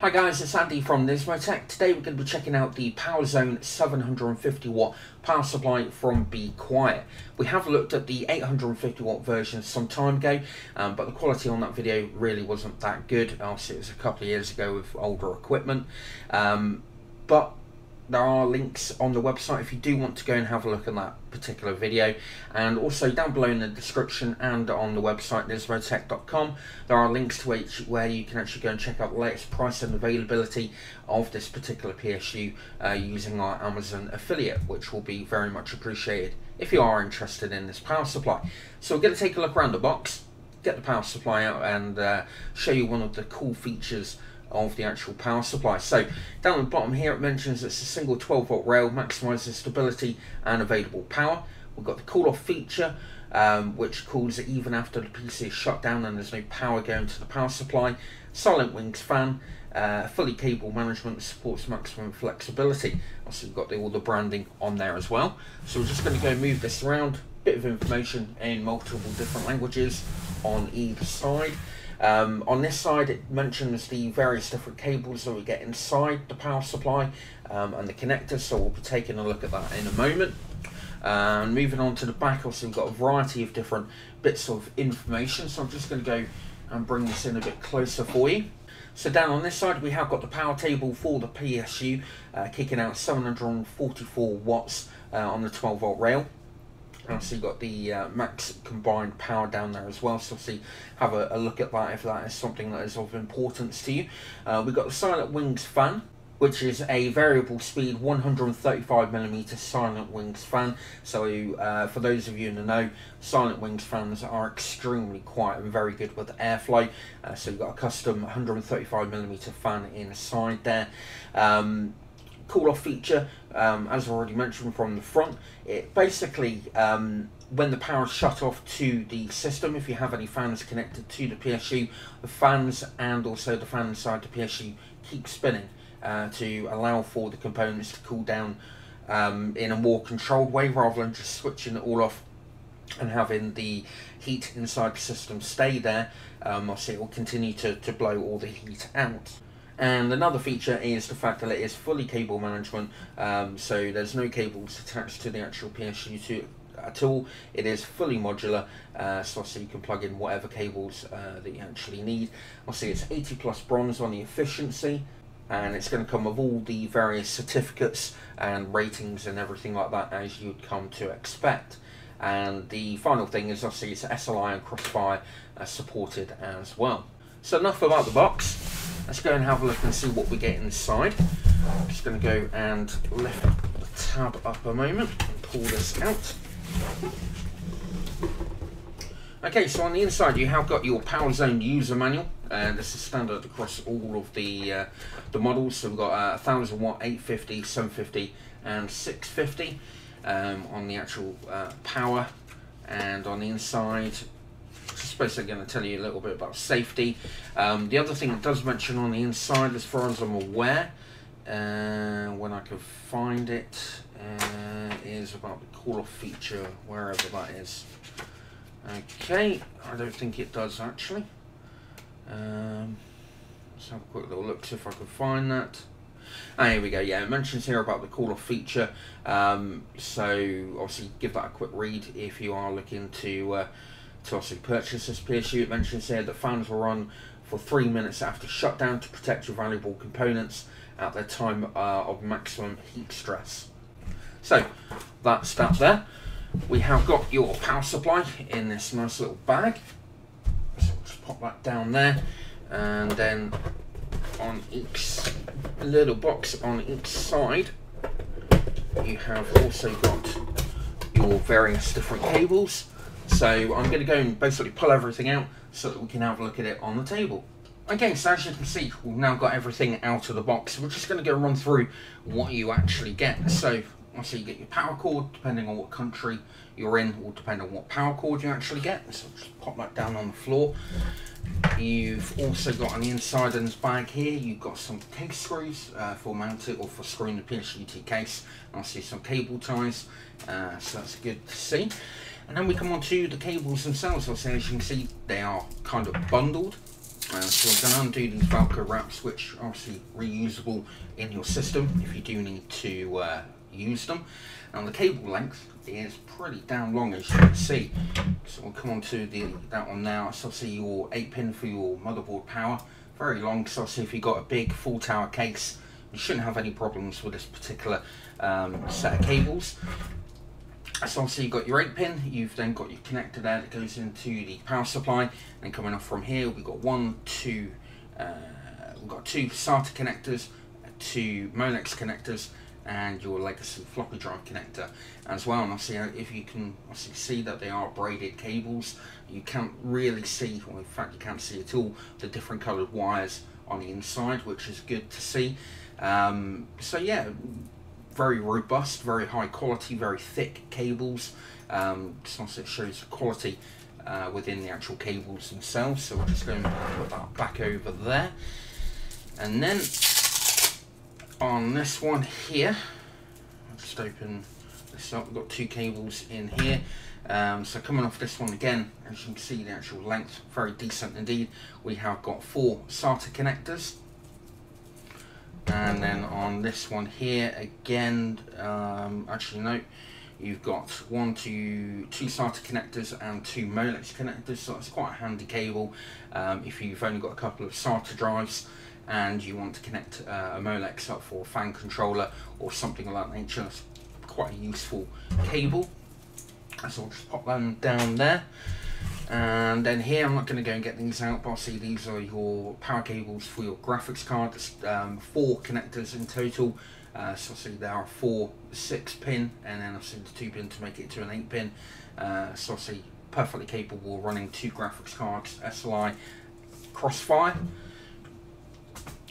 Hi guys, it's Andy from NismoTech. Today we're going to be checking out the PowerZone 750W power supply from Be Quiet. We have looked at the 850W version some time ago, but the quality on that video really wasn't that good. Obviously it was a couple of years ago with older equipment, but there are links on the website if you do want to go and have a look at that particular video, and also down below in the description and on the website NismoTech.com there are links to where you can actually go and check out the latest price and availability of this particular PSU using our Amazon affiliate, which will be very much appreciated if you are interested in this power supply. So we're going to take a look around the box, get the power supply out, and show you one of the cool features of the actual power supply. So down at the bottom here it mentions it's a single 12-volt rail, maximises stability and available power. We've got the cool off feature, which cools it even after the PC is shut down and there's no power going to the power supply. Silent wings fan, fully cable management, supports maximum flexibility. Also we've got all the branding on there as well. So we're just going to go move this around. Bit of information in multiple different languages on either side. On this side it mentions the various different cables that we get inside the power supply and the connectors, so we'll be taking a look at that in a moment. Moving on to the back, also we've got a variety of different bits of information, so I'm just going to go and bring this in a bit closer for you. So down on this side we have got the power table for the PSU, kicking out 744 watts on the 12-volt rail. So you've got the max combined power down there as well, so obviously have a look at that if that is something that is of importance to you. We've got the silent wings fan, which is a variable speed 135mm silent wings fan. So for those of you in the know, silent wings fans are extremely quiet and very good with airflow. So you've got a custom 135mm fan inside there. Cool off feature, as I already mentioned from the front, it basically when the power is shut off to the system, if you have any fans connected to the PSU, the fans and also the fan inside the PSU keep spinning to allow for the components to cool down in a more controlled way, rather than just switching it all off and having the heat inside the system stay there. Obviously it will continue to blow all the heat out. And another feature is the fact that it is fully cable management, so there's no cables attached to the actual PSU at all. It is fully modular, so you can plug in whatever cables that you actually need. Obviously it's 80+ bronze on the efficiency, and it's going to come with all the various certificates and ratings and everything like that as you'd come to expect. And the final thing is obviously it's SLI and Crossfire supported as well. So enough about the box. Let's go and have a look and see what we get inside. I'm just going to go and lift the tab up a moment and pull this out. Okay, so on the inside you have got your PowerZone user manual, and this is standard across all of the models. So we've got 1000 watt, 850, 750 and 650 on the actual power. And on the inside, just basically going to tell you a little bit about safety. The other thing it does mention on the inside, as far as I'm aware, when I can find it, is about the call off feature, wherever that is. Okay, I don't think it does actually. Let's have a quick little look, see if I can find that. Ah, here we go. Yeah, it mentions here about the call off feature. So obviously give that a quick read if you are looking to obviously purchase this PSU. It mentions here that fans will run for 3 minutes after shutdown to protect your valuable components at their time of maximum heat stress. So that's that there. We have got your power supply in this nice little bag. So we'll just pop that down there, and then on each little box on each side you have also got your various different cables. So I'm going to go and basically pull everything out so that we can have a look at it on the table. Okay, so as you can see, we've now got everything out of the box. We're just going to go run through what you actually get. So obviously you get your power cord, depending on what country you're in, will depend on what power cord you actually get. So just pop that down on the floor. You've also got on the inside of this bag here, you've got some case screws for mounting or for screwing the PSU case. I see some cable ties, so that's good to see. And then we come on to the cables themselves. So as you can see, they are kind of bundled. So we're going to undo these Velcro wraps, which are obviously reusable in your system if you do need to use them. And the cable length is pretty damn long, as you can see. So we'll come on to that one now. So obviously your 8-pin for your motherboard power, very long. So obviously if you've got a big full tower case, you shouldn't have any problems with this particular set of cables. So obviously you've got your 8-pin, you've then got your connector there that goes into the power supply, and coming off from here we've got two SATA connectors, 2 Molex connectors, and your legacy floppy drive connector as well. And obviously if you can obviously see that they are braided cables, you can't really see, or in fact you can't see at all, the different coloured wires on the inside, which is good to see. So yeah, very robust, very high quality, very thick cables. So it shows the quality within the actual cables themselves. So we're just going to put that back over there. And then on this one here, I'll just open this up. We've got 2 cables in here. So coming off this one again, as you can see, the actual length, very decent indeed. We have got 4 SATA connectors. And then on this one here again, actually no, you've got 2 SATA connectors and 2 Molex connectors, so it's quite a handy cable if you've only got a couple of SATA drives and you want to connect a Molex up for a fan controller or something of that nature. It's quite a useful cable. So I'll just pop them down there. And then here, I'm not going to go and get these out, but I'll see these are your power cables for your graphics card. There's 4 connectors in total. So see there are 4 6-pin, and then I've seen the 2-pin to make it to an 8-pin. So see perfectly capable of running 2 graphics cards, SLI Crossfire.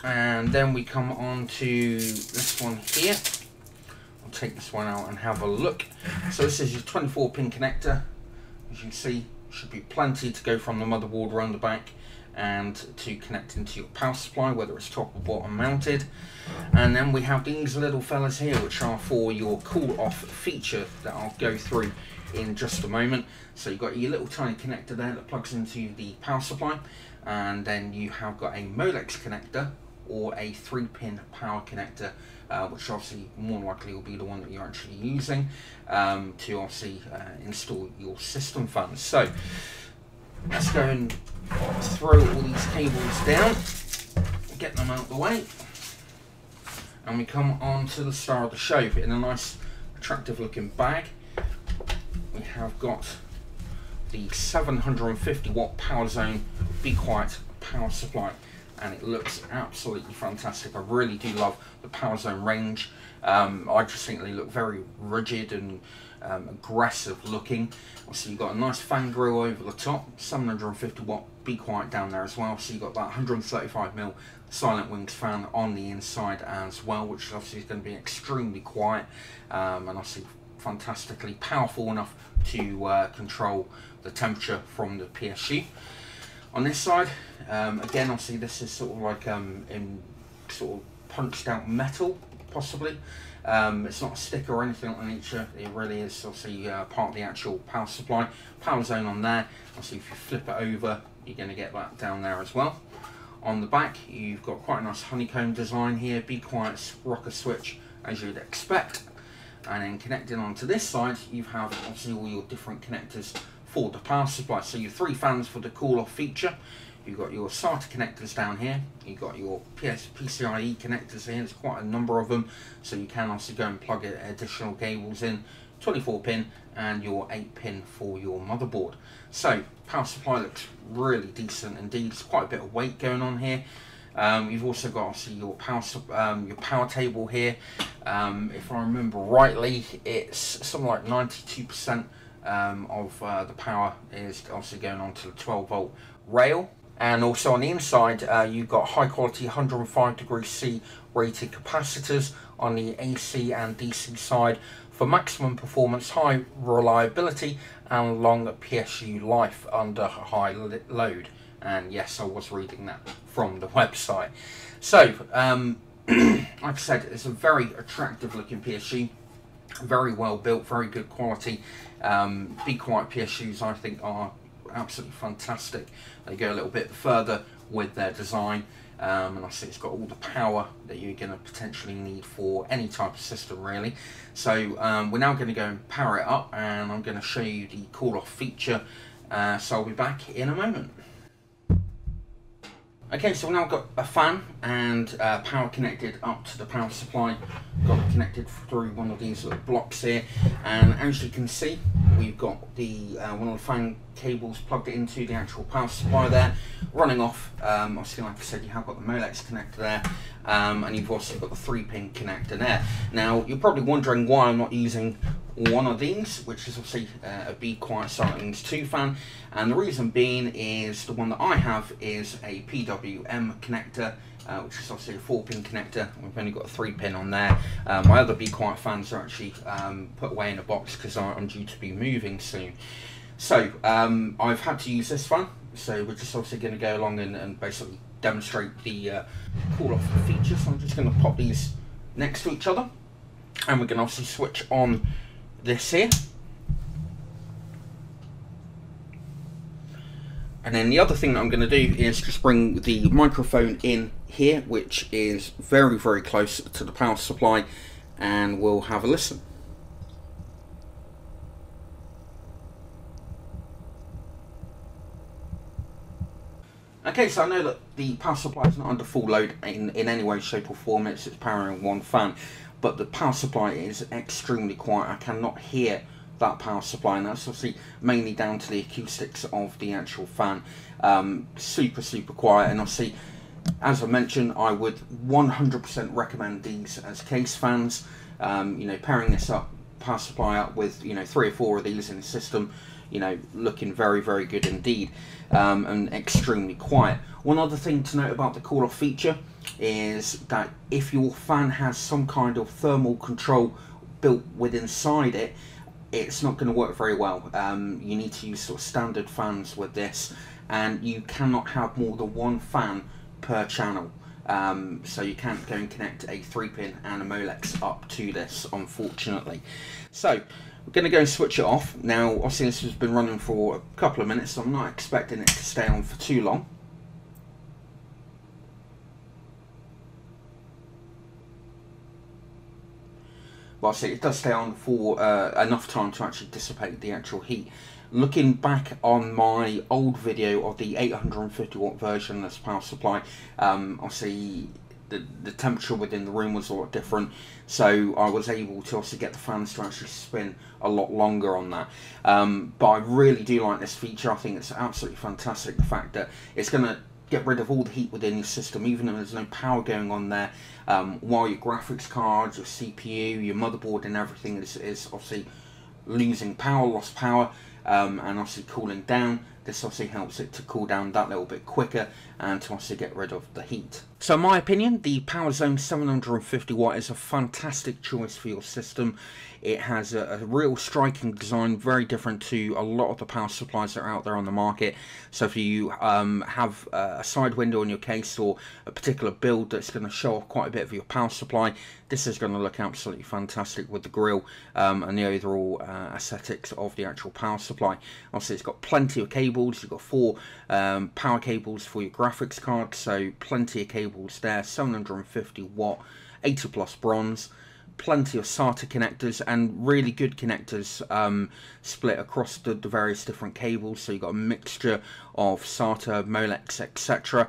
And then we come on to this one here. I'll take this one out and have a look. So this is your 24-pin connector. As you can see, should be plenty to go from the motherboard around the back and to connect into your power supply, whether it's top or bottom mounted. And then we have these little fellas here, which are for your cool off feature that I'll go through in just a moment. So you've got your little tiny connector there that plugs into the power supply, and then you have got a Molex connector or a 3-pin power connector, which obviously more likely will be the one that you're actually using to obviously install your system fans. So let's go and throw all these cables down, get them out of the way, and we come on to the star of the show. In a nice attractive looking bag, we have got the 750W Power Zone Be Quiet power supply, and it looks absolutely fantastic. I really do love the Power Zone range. I just think they look very rigid and aggressive looking. So you've got a nice fan grill over the top, 750W Be Quiet down there as well. So you've got that 135mm Silent Wings fan on the inside as well, which obviously is going to be extremely quiet and obviously fantastically powerful enough to control the temperature from the PSU. On this side, again, obviously this is sort of like in sort of punched out metal, possibly. It's not a sticker or anything of that nature. It really is obviously part of the actual power supply. Power zone on there. Obviously, if you flip it over, you're going to get that down there as well. On the back, you've got quite a nice honeycomb design here. Be Quiet rocker switch, as you'd expect. And then connecting onto this side, you have obviously all your different connectors for the power supply. So your 3 fans for the cool off feature. You've got your SATA connectors down here. You've got your PCIe connectors here. There's quite a number of them, so you can also go and plug additional cables in. 24-pin and your 8-pin for your motherboard. So power supply looks really decent indeed. There's quite a bit of weight going on here. You've also got obviously your power table here. If I remember rightly, it's something like 92% of the power is obviously going onto the 12-volt rail. And also on the inside, you've got high quality 105°C rated capacitors on the AC and DC side for maximum performance, high reliability and long PSU life under high load. And yes, I was reading that from the website. So, like I said, it's a very attractive looking PSU, very well built, very good quality. Be Quiet PSUs, I think, are absolutely fantastic. They go a little bit further with their design. And obviously it's got all the power that you're going to potentially need for any type of system really. So we're now going to go and power it up, and I'm going to show you the cool off feature, so I'll be back in a moment. Okay, so we've now got a fan and power connected up to the power supply. Got it connected through one of these little blocks here, and as you can see, we've got the one of the fan cables plugged into the actual power supply there, running off. Obviously, like I said, you have got the Molex connector there, and you've also got the 3-pin connector there. Now, you're probably wondering why I'm not using one of these, which is obviously a Be Quiet Silence 2 fan, and the reason being is the one that I have is a PWM connector, which is obviously a 4-pin connector. We've only got a 3-pin on there. My other Be Quiet fans are actually put away in a box because I'm due to be moving soon. So I've had to use this fan, so we're just obviously going to go along and basically demonstrate the cool off feature. So I'm just going to pop these next to each other, and we're going to obviously switch on this here. And then the other thing that I'm going to do is just bring the microphone in here, which is very, very close to the power supply, and we'll have a listen. Okay, so I know that the power supply is not under full load in any way, shape or form. It's powering one fan, but the power supply is extremely quiet. I cannot hear that power supply, and that's obviously mainly down to the acoustics of the actual fan. Super, super quiet, and obviously, as I mentioned, I would 100% recommend these as case fans. You know, pairing this up, power supply up with 3 or 4 of these in the system, looking very, very good indeed, and extremely quiet. One other thing to note about the cool off feature is that if your fan has some kind of thermal control built within inside it, it's not going to work very well. You need to use sort of standard fans with this, and you cannot have more than 1 fan per channel. So you can't go and connect a 3-pin and a Molex up to this, unfortunately. So we're going to go and switch it off. Now, obviously this has been running for a couple of minutes, so I'm not expecting it to stay on for too long. Well, see, it does stay on for enough time to actually dissipate the actual heat. Looking back on my old video of the 850 watt version of this power supply, obviously the temperature within the room was a lot different, so I was able to also get the fans to actually spin a lot longer on that. But I really do like this feature. I think it's absolutely fantastic, the fact that it's going to get rid of all the heat within your system, even though there's no power going on there, while your graphics cards, your CPU, your motherboard and everything is obviously losing power, lost power, and obviously cooling down. This obviously helps it to cool down that little bit quicker and to obviously get rid of the heat. So in my opinion, the PowerZone 750 watt is a fantastic choice for your system. It has a real striking design, very different to a lot of the power supplies that are out there on the market. So if you have a side window in your case, or a particular build that's going to show off quite a bit of your power supply, this is going to look absolutely fantastic with the grille and the overall aesthetics of the actual power supply. Obviously, it's got plenty of cables. You've got 4 power cables for your graphics card, so plenty of cables there. 750 watt, 80 plus bronze. Plenty of SATA connectors, and really good connectors split across the various different cables, so you've got a mixture of SATA, Molex, etc.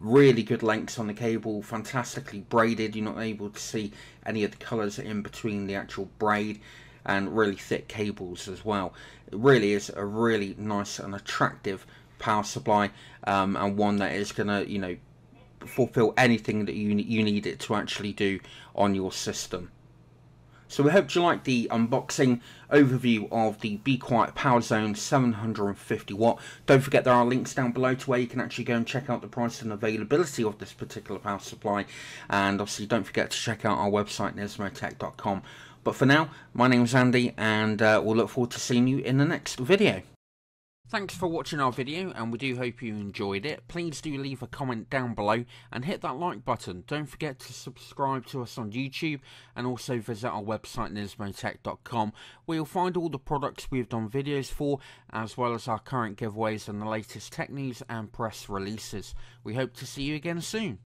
Really good lengths on the cable, fantastically braided. You're not able to see any of the colours in between the actual braid, and really thick cables as well. It really is a really nice and attractive power supply, and one that is going to, fulfill anything that you need it to actually do on your system. So we hope you like the unboxing overview of the Be Quiet PowerZone 750 watt. Don't forget there are links down below to where you can actually go and check out the price and availability of this particular power supply, and obviously don't forget to check out our website NismoTech.com. But for now, my name is Andy, and we'll look forward to seeing you in the next video. Thanks for watching our video, and we do hope you enjoyed it. Please do leave a comment down below and hit that like button. Don't forget to subscribe to us on YouTube and also visit our website NismoTech.com, where you'll find all the products we've done videos for, as well as our current giveaways and the latest tech news and press releases. We hope to see you again soon.